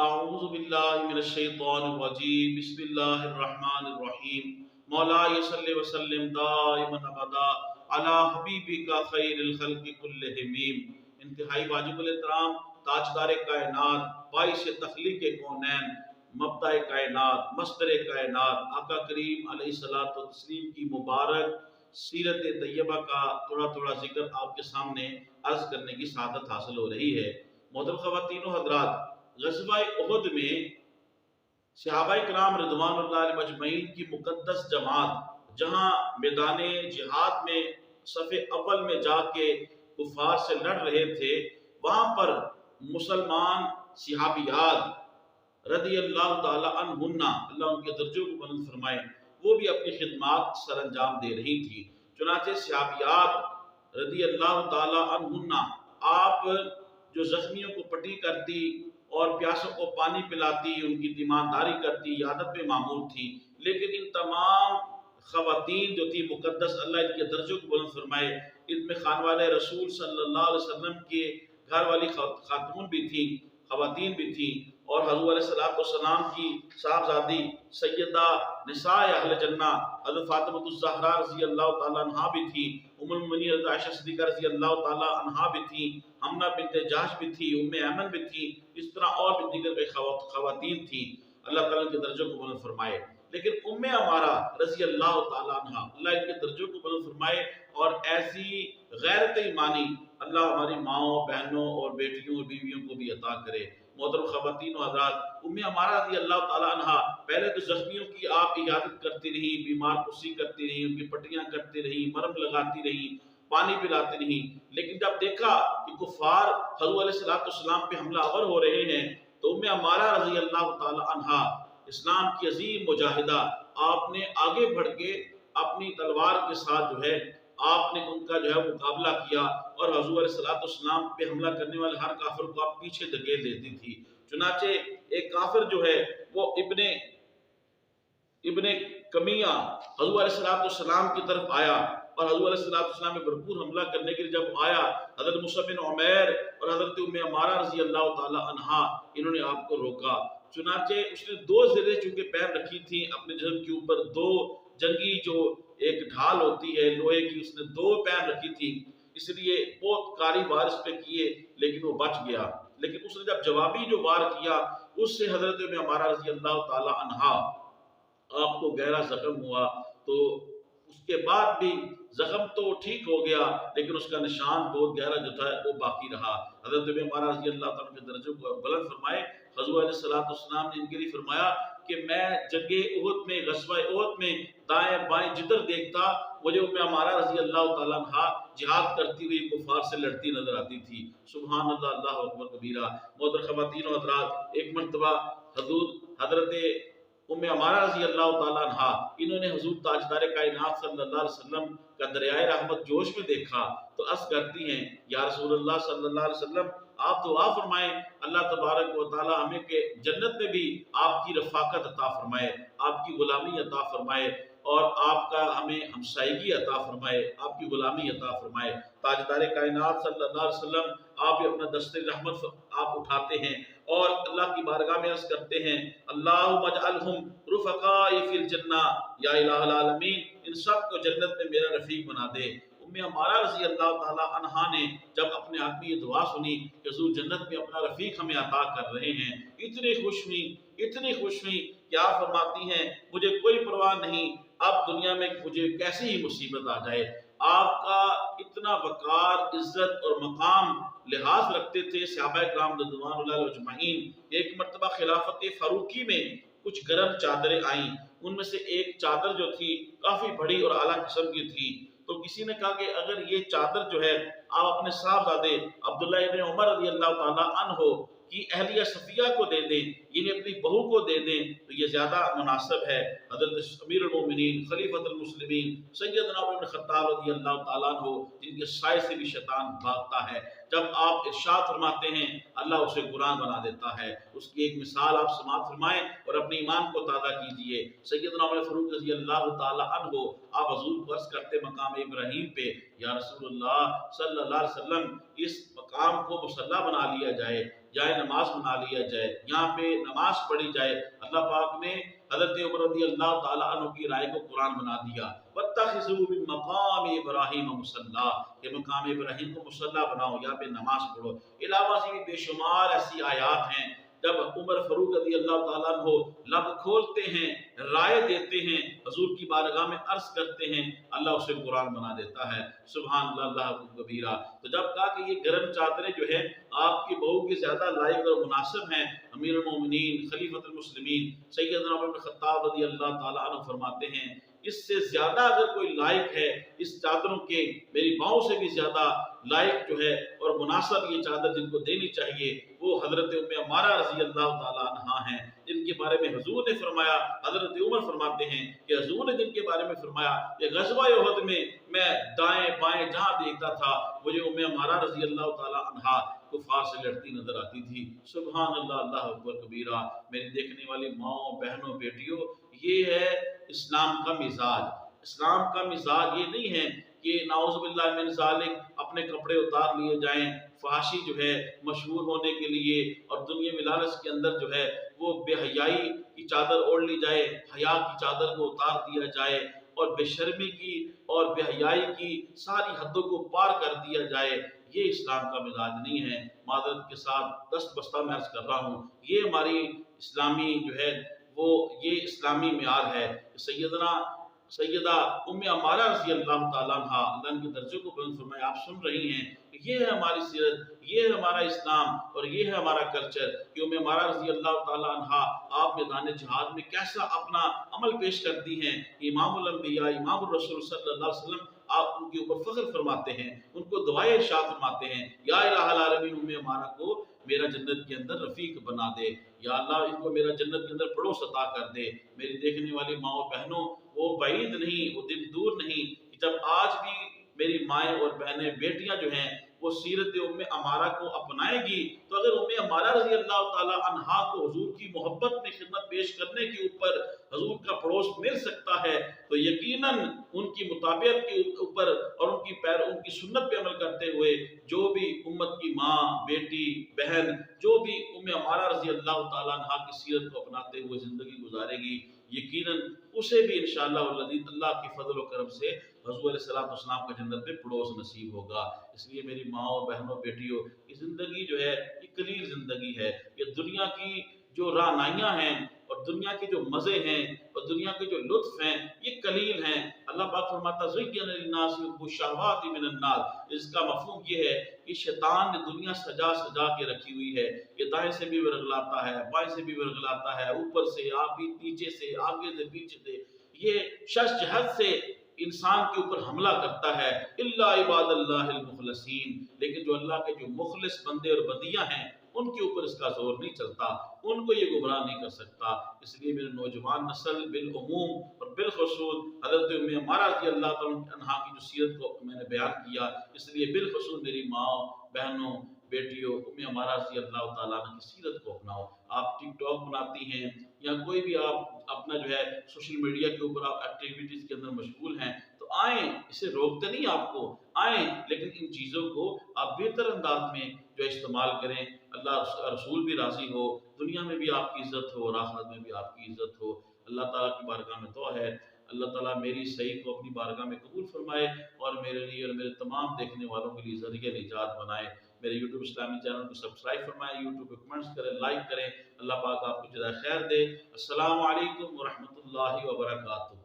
اعوذ باللہ من الشیطان الرجیم بسم اللہ الرحمن الرحیم مولا صلی وسلم دائما ابدا علی حبیبک خیر الخلق کلہم۔ انتہائی واجب الاحترام تاجدار کائنات، باعث تخلیق کونین، مبدأ کائنات، مصدر کائنات، آقا کریم علیہ الصلوۃ والتسلیم کی مبارک سیرت طیبہ کا تھوڑا تھوڑا ذکر آپ کے سامنے عرض کرنے کی سعادت حاصل ہو رہی ہے۔ محترم خواتین و حضرات، غزوہ احد میں صحابہ کرام رضوان اللہ علیہ مجمعین کی مقدس جماعت جہاں میدان جہاد میں صف اول میں جا کے کفار سے لڑ رہے تھے، وہاں پر مسلمان صحابیات رضی اللہ تعالی عنہن، اللہ ان کے درجوں کو بلند فرمائے، وہ بھی اپنی خدمات سر انجام دے رہی تھی۔ چنانچہ صحابیات رضی اللہ تعالی عنہن آپ جو زخمیوں کو پٹی کرتی اور پیاسوں کو پانی پلاتی، ان کی تیمارداری کرتی، عیادت میں معمور تھی، لیکن ان تمام خواتین جو تھی مقدس، اللہ ان کے درجوں کو بلند فرمائے، ان میں خانوادہ رسول صلی اللہ علیہ وسلم کے گھر والی خاتون بھی تھیں، خواتین بھی تھیں، اور حضور علیہ السلام کی صاحبزادی سیدہ نساء اہل جنہ حضرت فاطمہ الزہرا رضی اللہ تعالیٰ عنہا بھی تھی، ام المؤمنین حضرت عائشہ صدیقہ رضی اللہ تعالیٰ عنہا بھی تھی، حمنہ بنت جحش بھی تھی، ام ایمن بھی تھی، اس طرح اور بھی دیگر خواتین تھیں، اللہ تعالیٰ کے درجوں کو بلند فرمائے۔ لیکن ام عمارہ رضی اللہ تعالیٰ عنہ، اللہ ان کے درجوں کو بلند فرمائے، اور ایسی غیرت ایمانی اللہ ہماری ماؤں، بہنوں اور بیٹیوں اور بیویوں کو بھی عطا کرے۔ محترم خواتین و حضرات، ام عمارہ رضی اللہ تعالیٰ عنہ پہلے تو زخمیوں کی آپ عیادت کرتی رہی، بیمار پرسی کرتی رہی، ان کی پٹیاں کرتی رہی، مرہم لگاتی رہی، پانی پلاتی رہی، لیکن جب دیکھا کہ کفار حضور علیہ السلام پہ حملہ آور ہو رہے ہیں تو ام عمارہ رضی اللہ تعالی عنہا، اسلام کی عظیم مجاہدہ، آپ نے آگے بڑھ کے اپنی تلوار کے ساتھ جو ہے آپ نے ان کا جو ہے مقابلہ کیا، اور حضور علیہ السلام پہ حملہ کرنے والے ہر کافر کو آپ پیچھے دھکیل دیتی تھی۔ چنانچہ ایک کافر جو ہے وہ ابن کمیہ حضور علیہ السلام کی طرف آیا، اور حضور علیہ السلام میں بھرپور حملہ کرنے کے لیے جب آیا، حضرت مصعب بن عمیر اور حضرت ام عمارہ رضی اللہ تعالی عنہا انہوں نے آپ کو روکا۔ چنانچہ اس نے دو زرے چونکہ پیر رکھی تھی اپنے جسم کے اوپر، دو جنگی جو ایک ڈھال ہوتی ہے لوہے کی، اس نے دو پیر رکھی تھی، اس لیے بہت کاری وار اس پہ کیے لیکن وہ بچ گیا۔ لیکن اس نے جب جوابی جو وار کیا، اس سے حضرت ام عمارہ رضی اللہ تعالی عنہا آپ کو گہرا زخم ہوا، تو اس کے بعد بھی زخم تو ٹھیک ہو گیا لیکن اس کا نشان بہت گہرا جو تھا وہ باقی رہا۔ حضرت ابن عمارہ رضی اللہ تعالیٰ کے درجوں کو بلند فرمائے، حضور علیہ السلام نے ان کے لیے فرمایا کہ میں جنگ احد میں، غزوہ احد میں دائیں بائیں جدھر دیکھتا مجھے ام عمارہ رضی اللہ تعالیٰ عنہ جہاد کرتی ہوئی کفار سے لڑتی نظر آتی تھی۔ سبحان اللہ، اللہ اکبر کبیرہ۔ محترم خواتین و حضرات، ایک مرتبہ حضرت ام عمارہ رضی اللہ تعالیٰ عنہ انہوں نے حضور تاجدار کائنات صلی اللہ علیہ وسلم کا دریائے رحمت جوش میں دیکھا تو عرض کرتی ہیں، یا رسول اللہ صلی اللہ علیہ وسلم آپ دعا فرمائیں اللہ تبارک و تعالی ہمیں کہ جنت میں بھی آپ کی رفاقت عطا فرمائے، آپ کی غلامی عطا فرمائے، اور آپ کا ہمیں ہمسائیگی عطا فرمائے، آپ کی غلامی عطا فرمائے۔ تاجدار کائنات صلی اللہ علیہ وسلم آپ اپنا دست رحمت آپ اٹھاتے ہیں اور اللہ کی بارگاہ میں عرض کرتے ہیں، اللہم اجعلہم رفقائی فی الجنہ، یا الہ العالمین ان سب کو جنت میں میرا رفیق بنا دے۔ ام عمارہ رضی اللہ تعالی عنہا نے جب اپنے حق میں یہ دعا سنی کہ حضور جنت میں اپنا رفیق ہمیں عطا کر رہے ہیں، اتنی خوش ہوئی کہ آپ فرماتی ہیں مجھے کوئی پرواہ نہیں اب دنیا میں مجھے کیسی ہی مصیبت آ جائے۔ آپ کا اتنا وقار، عزت اور مقام لحاظ رکھتے تھے صحابہ کرام رضوان اللہ علیہ اجمعین۔ ایک مرتبہ خلافت فاروقی میں کچھ گرم چادریں آئیں، ان میں سے ایک چادر جو تھی کافی بڑی اور اعلیٰ قسم کی تھی، تو کسی نے کہا کہ اگر یہ چادر جو ہے آپ اپنے صاحبزادے عبداللہ ابن عمر رضی اللہ تعالیٰ عنہ کی اہلیہ صفیہ کو دے دیں، یعنی اپنی بہو کو دے دیں تو یہ زیادہ مناسب ہے۔ حضرت امیر المومنین خلیفۃ المسلمین سیدنا عمر بن خطاب رضی اللہ تعالیٰ عنہ، جن کے سائے سے بھی شیطان بھاگتا ہے، جب آپ ارشاد فرماتے ہیں اللہ اسے قرآن بنا دیتا ہے۔ اس کی ایک مثال آپ سماعت فرمائیں اور اپنے ایمان کو تازہ کیجئے۔ سیدنا عمر فاروق رضی اللہ تعالیٰ عنہ آپ حضور کو عرض کرتے مقام ابراہیم پہ، یا رسول اللہ صلی اللہ علیہ وسلم اس مقام کو مصلی بنا لیا جائے، جائے نماز بنا لیا جائے، یہاں پہ نماز پڑھی جائے۔ اللہ پاک نے حضرت عمر رضی اللہ تعالیٰ عنہ کی رائے کو قرآن بنا دیا، وَاتَّخِذُوا مِن مَقَامِ إِبْرَاهِيمَ مُصَلَّى، کہ مقام ابراہیم کو مصلی بناؤ، یہاں پہ نماز پڑھو۔ علاوہ سے بھی بے شمار ایسی آیات ہیں جب عمر فاروق رضی اللہ تعالیٰ عنہ لب کھولتے ہیں، رائے دیتے ہیں، حضور کی بارگاہ میں عرض کرتے ہیں، اللہ اسے قرآن بنا دیتا ہے۔ سبحان اللہ، اللہ اکبر کبیرہ۔ تو جب کہا کہ یہ گرم چادریں جو ہے آپ کی بہو کی زیادہ لائق اور مناسب ہیں، امیر المومنین خلیفۃ المسلمین سیدنا عمر بن خطاب رضی اللہ تعالیٰ عنہ فرماتے ہیں اس سے زیادہ اگر کوئی لائق ہے اس چادروں کے، میری باؤں سے بھی زیادہ لائق جو ہے اور مناسب یہ چادر جن کو دینی چاہیے وہ حضرت ام عمارہ رضی اللہ تعالیٰ عنہا ہیں، جن کے بارے میں حضور نے فرمایا، حضرت عمر فرماتے ہیں کہ حضور نے جن کے بارے میں فرمایا کہ غزوہ احد میں دائیں بائیں جہاں دیکھتا تھا مجھے ام عمارہ رضی اللہ تعالیٰ عنہا کفار سے لڑتی نظر آتی تھی۔ سبحان اللہ، اللہ اکبر کبیرہ۔ میری دیکھنے والی ماؤں، بہنوں، بیٹیوں، یہ ہے اسلام کا مزاج۔ اسلام کا مزاج یہ نہیں ہے کہ نعوذ باللہ من ذالک اپنے کپڑے اتار لیے جائیں، فحاشی جو ہے مشہور ہونے کے لیے اور دنیاوی لالچ کے اندر جو ہے وہ بے حیائی کی چادر اوڑھ لی جائے، حیا کی چادر کو اتار دیا جائے اور بے شرمی کی اور بے حیائی کی ساری حدوں کو پار کر دیا جائے۔ یہ اسلام کا مزاج نہیں ہے۔ معذرت کے ساتھ دست بستہ میں عرض کر رہا ہوں، یہ ہماری اسلامی جو ہے وہ یہ اسلامی معیار ہے۔ سیدہ ام عمارہ رضی اللہ تعالیٰ عنہ، اللہ ان کے درجے کو بلند فرمائے، آپ سن رہی ہیں کہ یہ ہے ہماری سیرت، یہ ہے ہمارا اسلام اور یہ ہے ہمارا کلچر کہ ام عمارہ رضی اللہ تعالیٰ عنہ آپ میدان جہاد میں کیسا اپنا عمل پیش کرتی ہیں۔ امام الانبیاء، امام الرسول صلی اللہ علیہ وسلم آپ ان کے اوپر فخر فرماتے ہیں، ان کو دعائیں ارشاد فرماتے ہیں، یا الہ العالمین ام عمارہ کو میرا جنت کے اندر رفیق بنا دے، یا اللہ ان کو میرا جنت کے اندر پڑوس عطا کر دے۔ میری دیکھنے والی ماؤں بہنوں، وہ بعید نہیں، وہ دل دور نہیں کہ جب آج بھی میری مائیں اور بہنیں، بیٹیاں جو ہیں وہ سیرت ام عمارہ کو اپنائے گی تو اگر ام عمارہ رضی اللہ تعالیٰ عنہا کو حضور کی محبت میں خدمت پیش کرنے کے اوپر حضور کا پڑوس مل سکتا ہے تو یقیناً ان کی مطابعت کے اوپر اور ان کی سنت پہ عمل کرتے ہوئے جو بھی امت کی ماں، بیٹی، بہن جو بھی ام عمارہ رضی اللہ تعالیٰ عنہا کی سیرت کو اپناتے ہوئے زندگی گزارے گی، یقیناً اسے بھی انشاءاللہ اللہ کی فضل و کرم سے حضور علیہ السلام کا جنت میں پڑوس نصیب ہوگا۔ اس لیے میری ماؤں، بہنوں، بیٹیوں، یہ زندگی جو ہے یہ قلیل زندگی ہے۔ یہ دنیا کی جو رعنائیاں ہیں اور دنیا کے جو مزے ہیں اور دنیا کے جو لطف ہیں یہ قلیل ہیں۔ اللہ پاک فرماتا زُيِّنَ لِلنَّاسِ حُبُّ الشَّهَوَاتِ مِنَ النَّارِ، اس کا مفہوم یہ ہے کہ شیطان نے دنیا سجا کے رکھی ہوئی ہے، یہ دائیں سے بھی ورغلاتا ہے، بائیں سے بھی ورغلاتا ہے، اوپر سے آپ نیچے سے، آگے سے، پیچھے سے، یہ شش جہت سے انسان کے اوپر حملہ کرتا ہے۔ الا عباد اللہ المخلصین، لیکن جو اللہ کے جو مخلص بندے اور بندیاں ہیں ان کے اوپر اس کا زور نہیں چلتا، ان کو یہ گمراہ نہیں کر سکتا۔ اس لیے میرے نوجوان نسل بالعموم اور بالخصوص حضرت ام عمارہ رضی اللہ عنہا کی جو سیرت کو میں نے بیان کیا، اس لیے بالخصوص میری ماں، بہنوں، بیٹیوں، ام عمارہ رضی اللہ تعالیٰ عنہ کی سیرت کو اپناؤ۔ آپ ٹک ٹاک بناتی ہیں یا کوئی بھی آپ اپنا جو ہے سوشل میڈیا کے اوپر آپ ایکٹیویٹیز کے اندر مشغول ہیں تو آئیں، اسے روکتے نہیں آپ کو، آئیں، لیکن ان چیزوں کو آپ بہتر انداز میں جو استعمال کریں، اللہ رسول بھی راضی ہو، دنیا میں بھی آپ کی عزت ہو اور آخرت میں بھی آپ کی عزت ہو۔ اللہ تعالیٰ کی بارگاہ میں دعا ہے اللہ تعالیٰ میری صحیح کو اپنی بارگاہ میں قبول فرمائے اور میرے لیے اور میرے تمام دیکھنے والوں کے لیے ذریعہ نجات بنائے۔ میرے یوٹیوب اسلامی چینل کو سبسکرائب فرمائیں، یوٹیوب پہ کمنٹس کریں، لائک کریں۔ اللہ پاک آپ کو جزائے خیر دے۔ السلام علیکم ورحمۃ اللہ وبرکاتہ۔